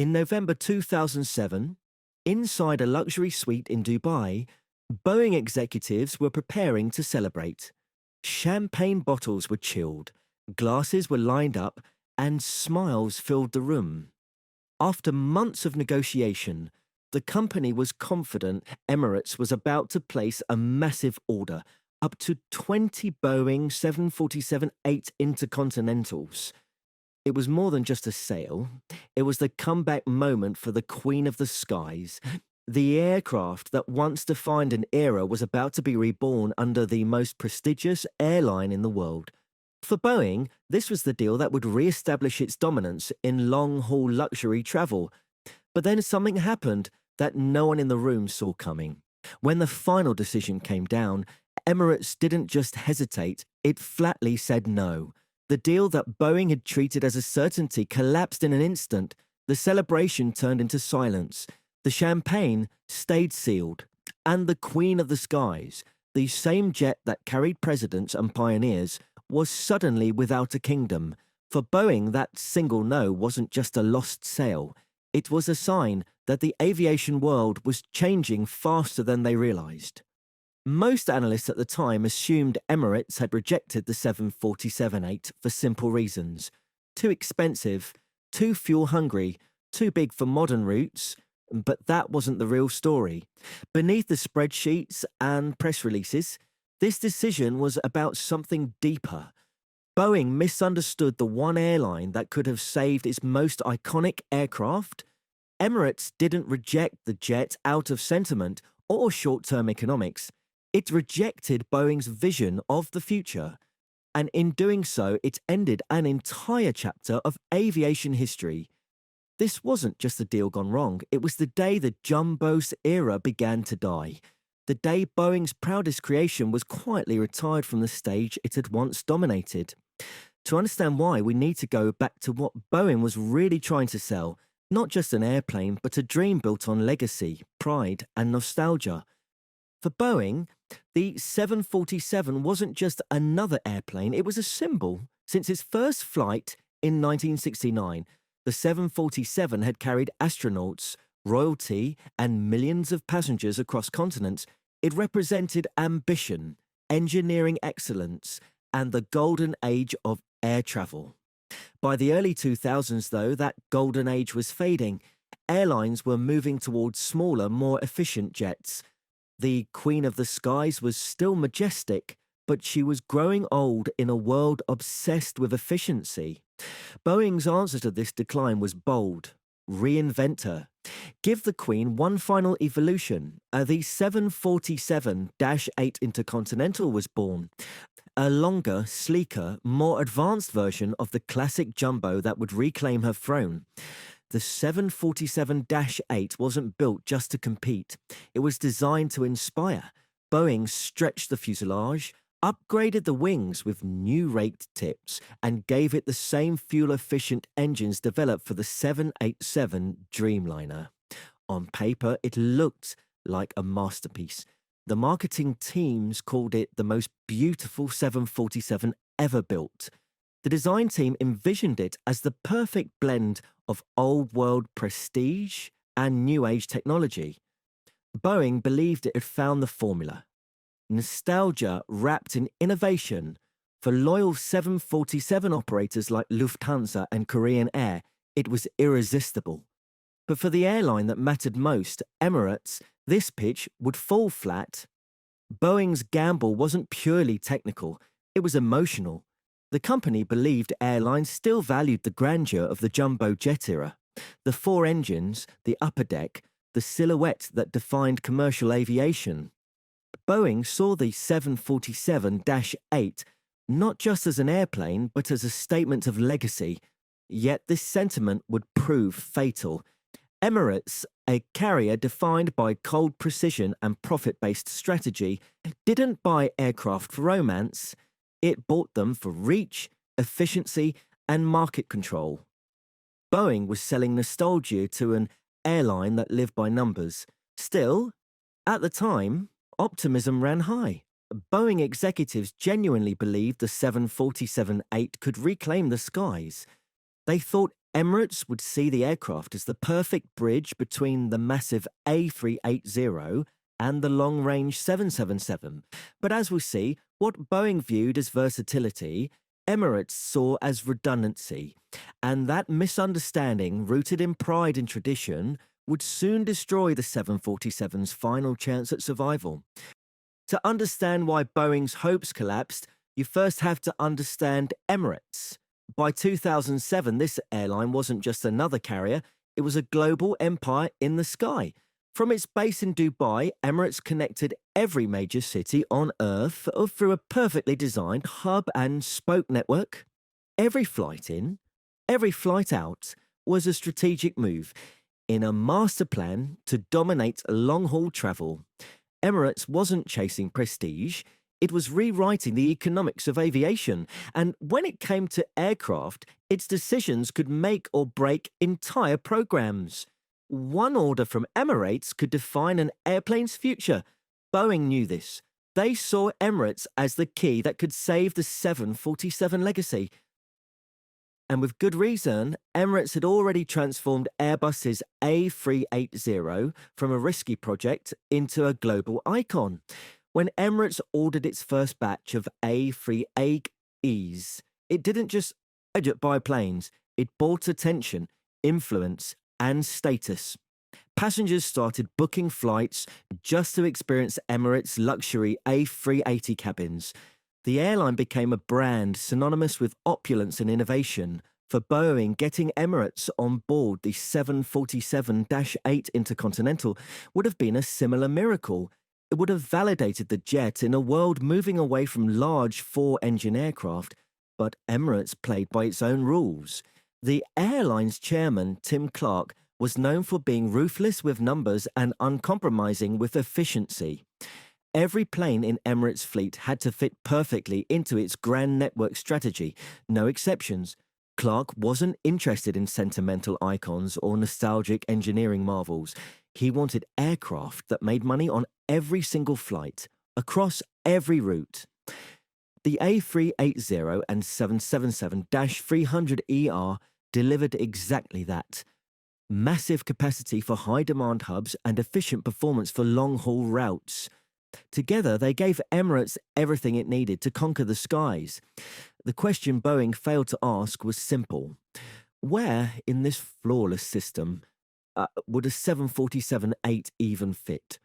In November 2007, inside a luxury suite in Dubai, Boeing executives were preparing to celebrate. Champagne bottles were chilled, glasses were lined up, and smiles filled the room. After months of negotiation, the company was confident Emirates was about to place a massive order, up to 20 Boeing 747-8 Intercontinentals. It was more than just a sale. It was the comeback moment for the Queen of the Skies. The aircraft that once defined an era was about to be reborn under the most prestigious airline in the world. For Boeing, this was the deal that would re-establish its dominance in long-haul luxury travel. But then something happened that no one in the room saw coming. When the final decision came down, Emirates didn't just hesitate, it flatly said no. The deal that Boeing had treated as a certainty collapsed in an instant. The celebration turned into silence. The champagne stayed sealed. And the Queen of the Skies, the same jet that carried presidents and pioneers, was suddenly without a kingdom. For Boeing, that single no wasn't just a lost sale. It was a sign that the aviation world was changing faster than they realized. Most analysts at the time assumed Emirates had rejected the 747-8 for simple reasons. Too expensive, too fuel-hungry, too big for modern routes, but that wasn't the real story. Beneath the spreadsheets and press releases, this decision was about something deeper. Boeing misunderstood the one airline that could have saved its most iconic aircraft. Emirates didn't reject the jet out of sentiment or short-term economics. It rejected Boeing's vision of the future, and in doing so, it ended an entire chapter of aviation history. This wasn't just a deal gone wrong, it was the day the Jumbo's era began to die. The day Boeing's proudest creation was quietly retired from the stage it had once dominated. To understand why, we need to go back to what Boeing was really trying to sell, not just an airplane, but a dream built on legacy, pride, and nostalgia. For Boeing, the 747 wasn't just another airplane, it was a symbol. Since its first flight in 1969, the 747 had carried astronauts, royalty, and millions of passengers across continents. It represented ambition, engineering excellence, and the golden age of air travel. By the early 2000s, though, that golden age was fading. Airlines were moving towards smaller, more efficient jets. The Queen of the Skies was still majestic, but she was growing old in a world obsessed with efficiency. Boeing's answer to this decline was bold. Reinvent her. Give the Queen one final evolution. The 747-8 Intercontinental was born. A longer, sleeker, more advanced version of the classic jumbo that would reclaim her throne. The 747-8 wasn't built just to compete. It was designed to inspire. Boeing stretched the fuselage, upgraded the wings with new raked tips, and gave it the same fuel-efficient engines developed for the 787 Dreamliner. On paper, it looked like a masterpiece. The marketing teams called it the most beautiful 747 ever built. The design team envisioned it as the perfect blend of old-world prestige and new-age technology. Boeing believed it had found the formula. Nostalgia wrapped in innovation. For loyal 747 operators like Lufthansa and Korean Air, it was irresistible. But for the airline that mattered most, Emirates, this pitch would fall flat. Boeing's gamble wasn't purely technical, it was emotional. The company believed airlines still valued the grandeur of the jumbo jet era. The four engines, the upper deck, the silhouette that defined commercial aviation. Boeing saw the 747-8 not just as an airplane, but as a statement of legacy. Yet this sentiment would prove fatal. Emirates, a carrier defined by cold precision and profit-based strategy, didn't buy aircraft for romance. It bought them for reach, efficiency, and market control. Boeing was selling nostalgia to an airline that lived by numbers. Still, at the time, optimism ran high. Boeing executives genuinely believed the 747-8 could reclaim the skies. They thought Emirates would see the aircraft as the perfect bridge between the massive A380 and the long-range 777. But as we'll see, what Boeing viewed as versatility, Emirates saw as redundancy. And that misunderstanding, rooted in pride and tradition, would soon destroy the 747's final chance at survival. To understand why Boeing's hopes collapsed, you first have to understand Emirates. By 2007, this airline wasn't just another carrier, it was a global empire in the sky. From its base in Dubai, Emirates connected every major city on Earth through a perfectly designed hub and spoke network. Every flight in, every flight out was a strategic move in a master plan to dominate long-haul travel. Emirates wasn't chasing prestige, it was rewriting the economics of aviation, and when it came to aircraft, its decisions could make or break entire programs. One order from Emirates could define an airplane's future. Boeing knew this. They saw Emirates as the key that could save the 747 legacy. And with good reason, Emirates had already transformed Airbus's A380 from a risky project into a global icon. When Emirates ordered its first batch of A380s, it didn't just buy planes, it bought attention, influence, and status. Passengers started booking flights just to experience Emirates' luxury A380 cabins. The airline became a brand synonymous with opulence and innovation. For Boeing, getting Emirates on board the 747-8 Intercontinental would have been a similar miracle. It would have validated the jet in a world moving away from large four-engine aircraft, but Emirates played by its own rules. The airline's chairman, Tim Clark, was known for being ruthless with numbers and uncompromising with efficiency. Every plane in Emirates' fleet had to fit perfectly into its grand network strategy, no exceptions. Clark wasn't interested in sentimental icons or nostalgic engineering marvels. He wanted aircraft that made money on every single flight, across every route. The A380 and 777-300ER delivered exactly that. Massive capacity for high-demand hubs and efficient performance for long-haul routes. Together, they gave Emirates everything it needed to conquer the skies. The question Boeing failed to ask was simple. Where in this flawless system would a 747-8 even fit?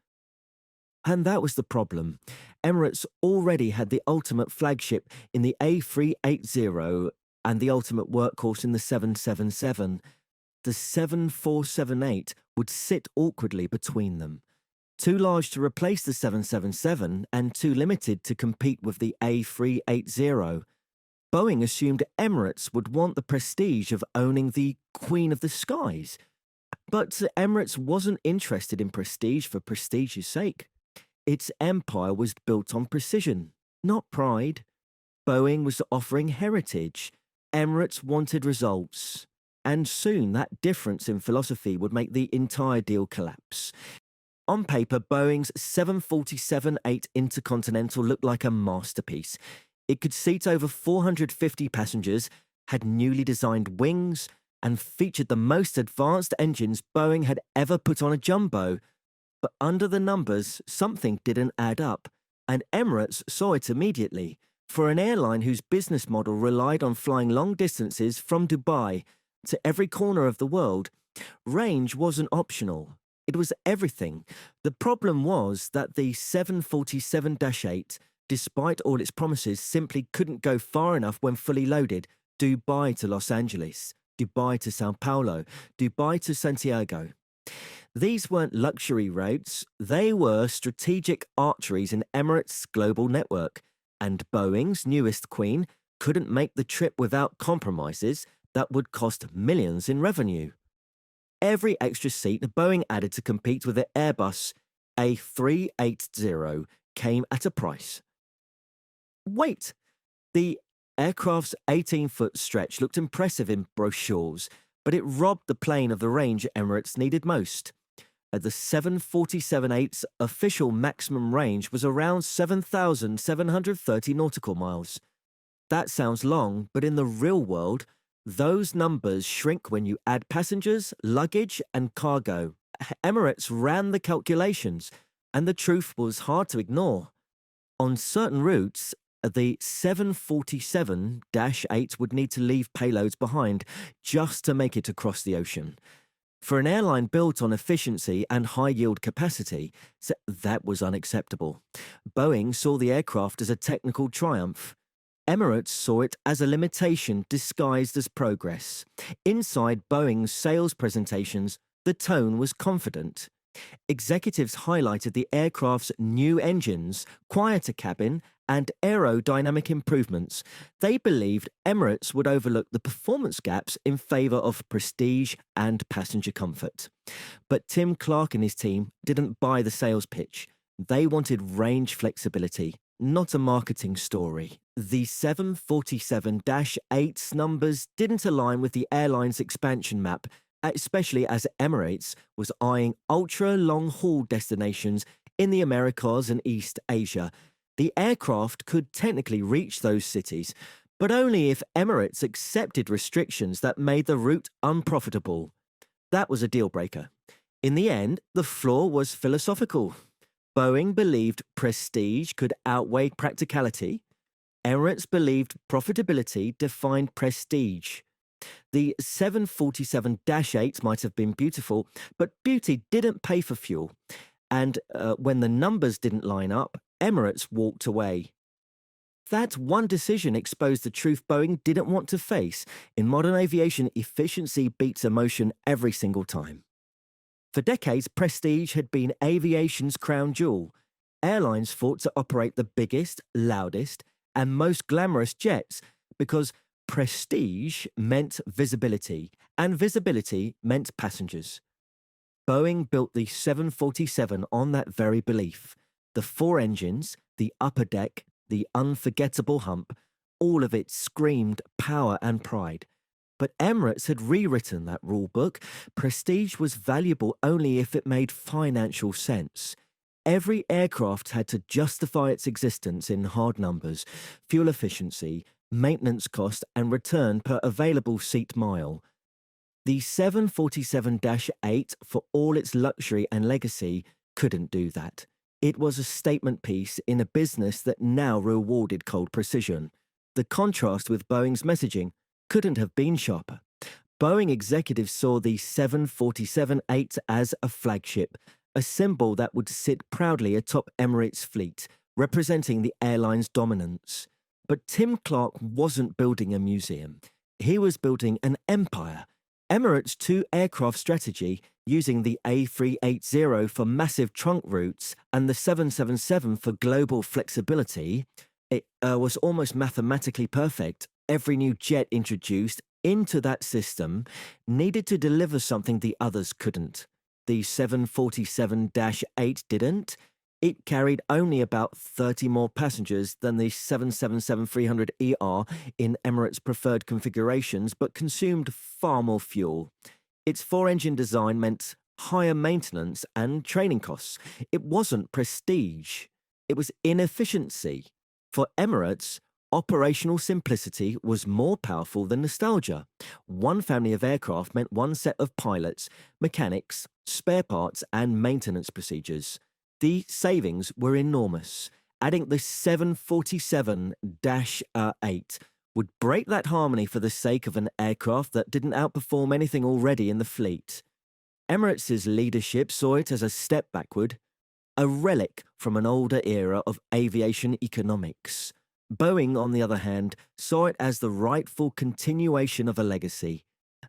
And that was the problem. Emirates already had the ultimate flagship in the A380 and the ultimate workhorse in the 777. The 747-8 would sit awkwardly between them. Too large to replace the 777 and too limited to compete with the A380. Boeing assumed Emirates would want the prestige of owning the Queen of the Skies. But Emirates wasn't interested in prestige for prestige's sake. Its empire was built on precision, not pride. Boeing was offering heritage. Emirates wanted results. And soon that difference in philosophy would make the entire deal collapse. On paper, Boeing's 747-8 Intercontinental looked like a masterpiece. It could seat over 450 passengers, had newly designed wings, and featured the most advanced engines Boeing had ever put on a jumbo. But under the numbers, something didn't add up, and Emirates saw it immediately. For an airline whose business model relied on flying long distances from Dubai to every corner of the world, range wasn't optional. It was everything. The problem was that the 747-8, despite all its promises, simply couldn't go far enough when fully loaded. Dubai to Los Angeles, Dubai to Sao Paulo, Dubai to Santiago. These weren't luxury routes, they were strategic arteries in Emirates' global network. And Boeing's newest queen couldn't make the trip without compromises that would cost millions in revenue. Every extra seat Boeing added to compete with the Airbus A380 came at a price. Wait! The aircraft's 18-foot stretch looked impressive in brochures, but it robbed the plane of the range Emirates needed most. The 747-8's official maximum range was around 7,730 nautical miles. That sounds long, but in the real world, Those numbers shrink when you add passengers, luggage, and cargo. Emirates ran the calculations, and the truth was hard to ignore. On certain routes, the 747-8 would need to leave payloads behind just to make it across the ocean. For an airline built on efficiency and high-yield capacity, that was unacceptable. Boeing saw the aircraft as a technical triumph. Emirates saw it as a limitation disguised as progress. Inside Boeing's sales presentations, the tone was confident. Executives highlighted the aircraft's new engines, quieter cabin, and aerodynamic improvements. They believed Emirates would overlook the performance gaps in favour of prestige and passenger comfort. But Tim Clark and his team didn't buy the sales pitch. They wanted range flexibility, not a marketing story. The 747-8's numbers didn't align with the airline's expansion map, especially as Emirates was eyeing ultra-long-haul destinations in the Americas and East Asia. The aircraft could technically reach those cities, but only if Emirates accepted restrictions that made the route unprofitable. That was a deal-breaker. In the end, the flaw was philosophical. Boeing believed prestige could outweigh practicality. Emirates believed profitability defined prestige. The 747-8 might have been beautiful, but beauty didn't pay for fuel. And when the numbers didn't line up, Emirates walked away. That one decision exposed the truth Boeing didn't want to face. In modern aviation, efficiency beats emotion every single time. For decades, prestige had been aviation's crown jewel. Airlines fought to operate the biggest, loudest, and most glamorous jets because prestige meant visibility, and visibility meant passengers. Boeing built the 747 on that very belief. The 4 engines, the upper deck, the unforgettable hump, all of it screamed power and pride. But Emirates had rewritten that rule book. Prestige was valuable only if it made financial sense. Every aircraft had to justify its existence in hard numbers: fuel efficiency, maintenance cost, and return per available seat mile. The 747-8, for all its luxury and legacy, couldn't do that. It was a statement piece in a business that now rewarded cold precision. The contrast with Boeing's messaging couldn't have been sharper. Boeing executives saw the 747-8 as a flagship, a symbol that would sit proudly atop Emirates' fleet, representing the airline's dominance. But Tim Clark wasn't building a museum. He was building an empire. Emirates' 2-aircraft strategy, using the A380 for massive trunk routes and the 777 for global flexibility, it was almost mathematically perfect. Every new jet introduced into that system needed to deliver something the others couldn't. The 747-8 didn't. It carried only about 30 more passengers than the 777-300ER in Emirates' preferred configurations, but consumed far more fuel. Its 4-engine design meant higher maintenance and training costs. It wasn't prestige. It was inefficiency. For Emirates, operational simplicity was more powerful than nostalgia. One family of aircraft meant one set of pilots, mechanics, spare parts, and maintenance procedures. The savings were enormous. Adding the 747-8 would break that harmony for the sake of an aircraft that didn't outperform anything already in the fleet. Emirates' leadership saw it as a step backward, a relic from an older era of aviation economics. Boeing, on the other hand, saw it as the rightful continuation of a legacy.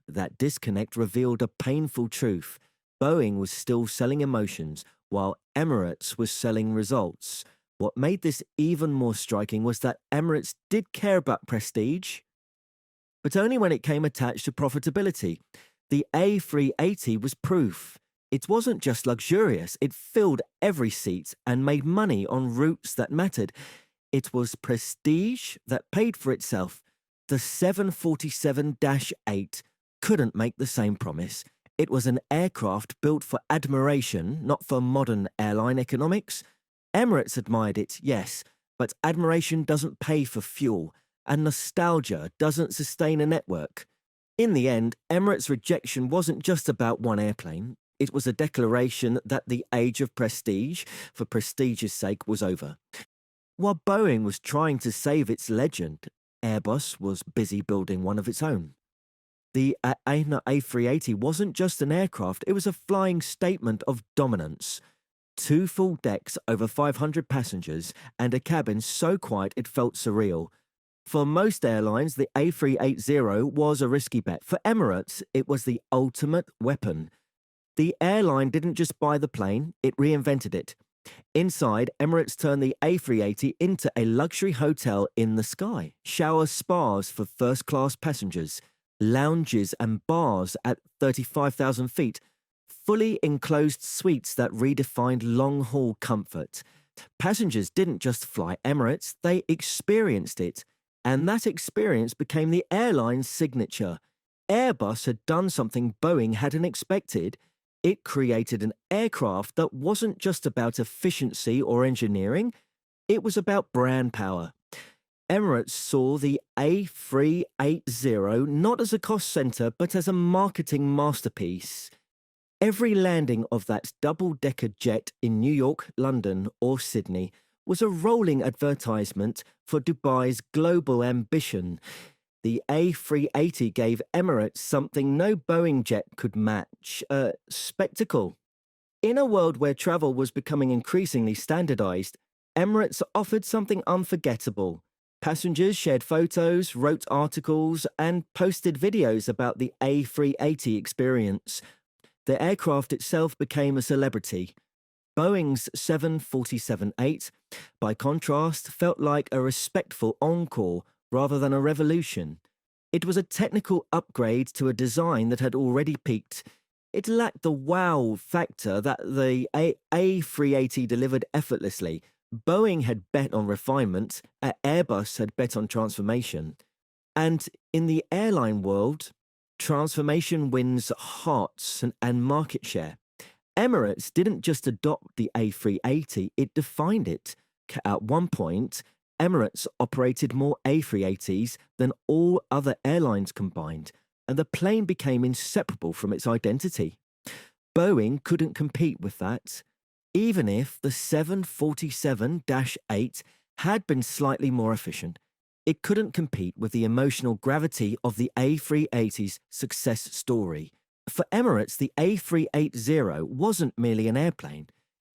That disconnect revealed a painful truth. Boeing was still selling emotions, while Emirates was selling results. What made this even more striking was that Emirates did care about prestige, but only when it came attached to profitability. The A380 was proof. It wasn't just luxurious, it filled every seat and made money on routes that mattered. It was prestige that paid for itself. The 747-8 couldn't make the same promise. It was an aircraft built for admiration, not for modern airline economics. Emirates admired it, yes, but admiration doesn't pay for fuel, and nostalgia doesn't sustain a network. In the end, Emirates' rejection wasn't just about one airplane. It was a declaration that the age of prestige, for prestige's sake, was over. While Boeing was trying to save its legend, Airbus was busy building one of its own. The A380 wasn't just an aircraft, it was a flying statement of dominance. Two full decks, over 500 passengers, and a cabin so quiet it felt surreal. For most airlines, the A380 was a risky bet. For Emirates, it was the ultimate weapon. The airline didn't just buy the plane, it reinvented it. Inside, Emirates turned the A380 into a luxury hotel in the sky, shower spas for first-class passengers, lounges and bars at 35,000 feet, fully enclosed suites that redefined long-haul comfort. Passengers didn't just fly Emirates, they experienced it. And that experience became the airline's signature. Airbus had done something Boeing hadn't expected. It created an aircraft that wasn't just about efficiency or engineering, it was about brand power. Emirates saw the A380 not as a cost center, but as a marketing masterpiece. Every landing of that double-decker jet in New York, London, or Sydney was a rolling advertisement for Dubai's global ambition. The A380 gave Emirates something no Boeing jet could match, a spectacle. In a world where travel was becoming increasingly standardized, Emirates offered something unforgettable. Passengers shared photos, wrote articles, and posted videos about the A380 experience. The aircraft itself became a celebrity. Boeing's 747-8, by contrast, felt like a respectful encore rather than a revolution. It was a technical upgrade to a design that had already peaked. It lacked the wow factor that the A380 delivered effortlessly. Boeing had bet on refinement, Airbus had bet on transformation. And in the airline world, transformation wins hearts and market share. Emirates didn't just adopt the A380, it defined it. At one point, Emirates operated more A380s than all other airlines combined, and the plane became inseparable from its identity. Boeing couldn't compete with that. Even if the 747-8 had been slightly more efficient, it couldn't compete with the emotional gravity of the A380's success story. For Emirates, the A380 wasn't merely an airplane.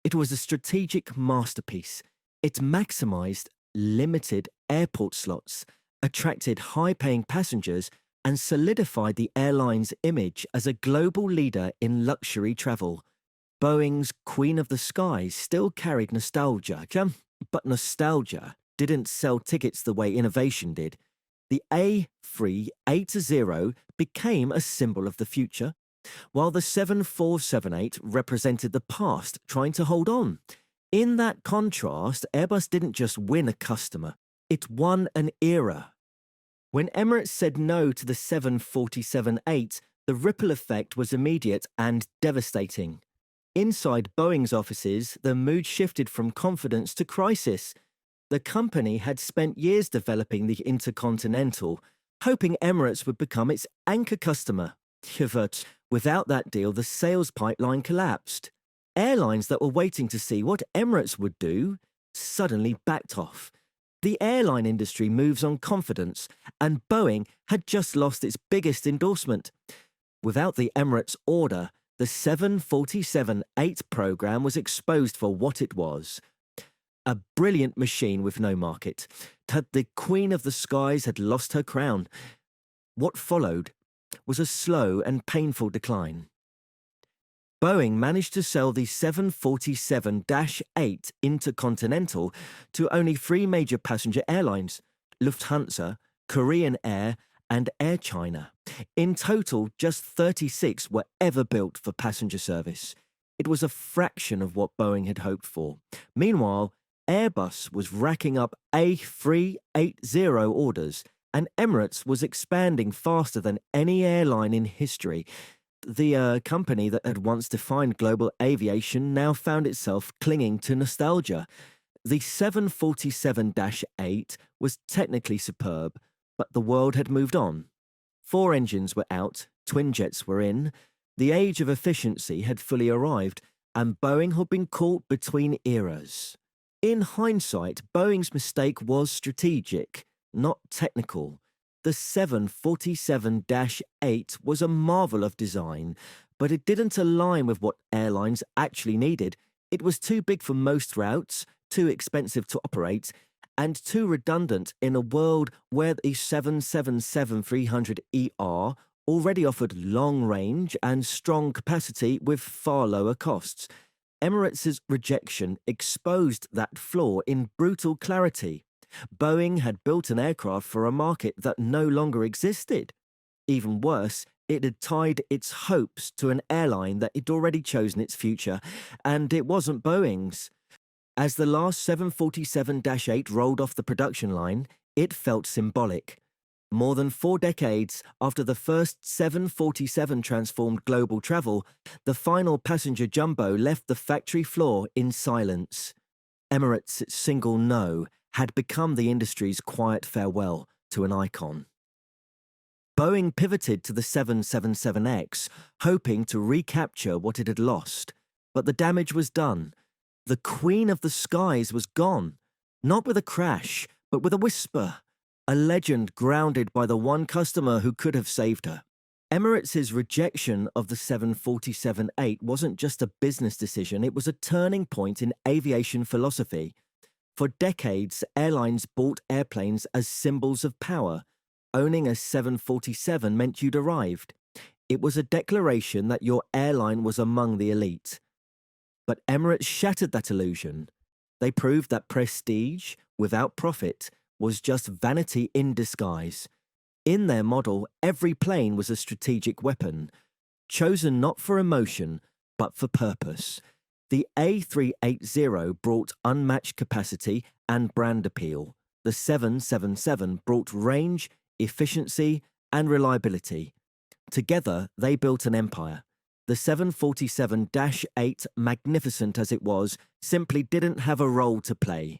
It was a strategic masterpiece. It maximized limited airport slots, attracted high-paying passengers, and solidified the airline's image as a global leader in luxury travel. Boeing's Queen of the Skies still carried nostalgia, but nostalgia didn't sell tickets the way innovation did. The A380 became a symbol of the future, while the 747-8 represented the past, trying to hold on. In that contrast, Airbus didn't just win a customer, it won an era. When Emirates said no to the 747-8, the ripple effect was immediate and devastating. Inside Boeing's offices, the mood shifted from confidence to crisis. The company had spent years developing the Intercontinental, hoping Emirates would become its anchor customer. But without that deal, the sales pipeline collapsed. Airlines that were waiting to see what Emirates would do suddenly backed off. The airline industry moves on confidence, and Boeing had just lost its biggest endorsement. Without the Emirates order, the 747-8 program was exposed for what it was. A brilliant machine with no market. The Queen of the Skies had lost her crown. What followed was a slow and painful decline. Boeing managed to sell the 747-8 Intercontinental to only 3 major passenger airlines: Lufthansa, Korean Air, and Air China. In total, just 36 were ever built for passenger service. It was a fraction of what Boeing had hoped for. Meanwhile, Airbus was racking up A380 orders, and Emirates was expanding faster than any airline in history. The company that had once defined global aviation now found itself clinging to nostalgia. The 747-8 was technically superb, but the world had moved on. 4 engines were out, twin jets were in. The age of efficiency had fully arrived, and Boeing had been caught between eras. In hindsight, Boeing's mistake was strategic, not technical. The 747-8 was a marvel of design, but it didn't align with what airlines actually needed. It was too big for most routes, too expensive to operate, and too redundant in a world where the 777-300ER already offered long range and strong capacity with far lower costs. Emirates' rejection exposed that flaw in brutal clarity. Boeing had built an aircraft for a market that no longer existed. Even worse, it had tied its hopes to an airline that had already chosen its future, and it wasn't Boeing's. As the last 747-8 rolled off the production line, it felt symbolic. More than 4 decades after the first 747 transformed global travel, the final passenger jumbo left the factory floor in silence. Emirates' single no had become the industry's quiet farewell to an icon. Boeing pivoted to the 777X, hoping to recapture what it had lost. But the damage was done. The Queen of the Skies was gone, not with a crash, but with a whisper, a legend grounded by the one customer who could have saved her. Emirates' rejection of the 747-8 wasn't just a business decision, it was a turning point in aviation philosophy. For decades, airlines bought airplanes as symbols of power. Owning a 747 meant you'd arrived. It was a declaration that your airline was among the elite. But Emirates shattered that illusion. They proved that prestige, without profit, was just vanity in disguise. In their model, every plane was a strategic weapon, chosen not for emotion, but for purpose. The A380 brought unmatched capacity and brand appeal. The 777 brought range, efficiency, and reliability. Together, they built an empire. The 747-8, magnificent as it was, simply didn't have a role to play.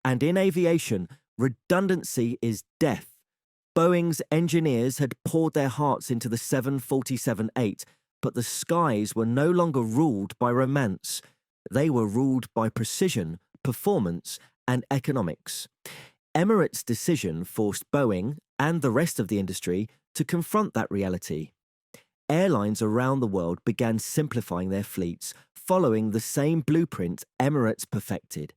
And in aviation, redundancy is death. Boeing's engineers had poured their hearts into the 747-8, but the skies were no longer ruled by romance. They were ruled by precision, performance, and economics. Emirates' decision forced Boeing and the rest of the industry to confront that reality. Airlines around the world began simplifying their fleets, following the same blueprint Emirates perfected.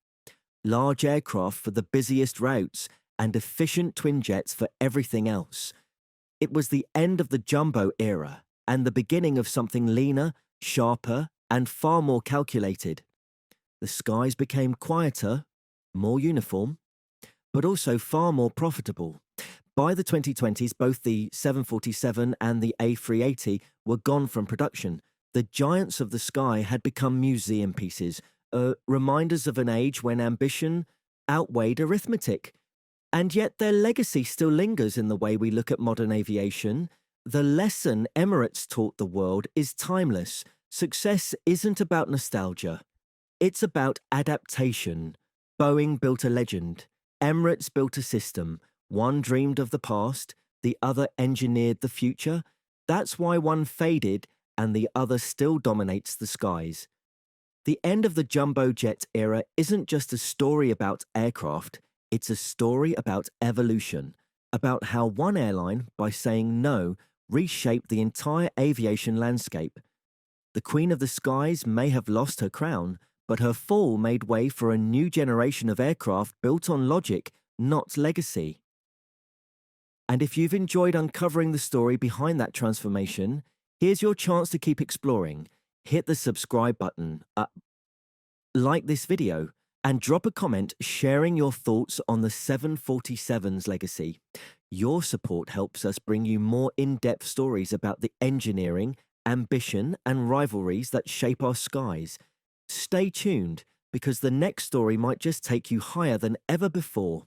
Large aircraft for the busiest routes and efficient twin jets for everything else. It was the end of the jumbo era and the beginning of something leaner, sharper, and far more calculated. The skies became quieter, more uniform, but also far more profitable. By the 2020s, both the 747 and the A380 were gone from production. The giants of the sky had become museum pieces, reminders of an age when ambition outweighed arithmetic. And yet their legacy still lingers in the way we look at modern aviation. The lesson Emirates taught the world is timeless. Success isn't about nostalgia. It's about adaptation. Boeing built a legend. Emirates built a system. One dreamed of the past, the other engineered the future. That's why one faded and the other still dominates the skies. The end of the jumbo jet era isn't just a story about aircraft, it's a story about evolution, about how one airline, by saying no, reshaped the entire aviation landscape. The Queen of the Skies may have lost her crown, but her fall made way for a new generation of aircraft built on logic, not legacy. And if you've enjoyed uncovering the story behind that transformation, here's your chance to keep exploring. Hit the subscribe button, like this video, and drop a comment sharing your thoughts on the 747's legacy. Your support helps us bring you more in-depth stories about the engineering, ambition, and rivalries that shape our skies. Stay tuned, because the next story might just take you higher than ever before.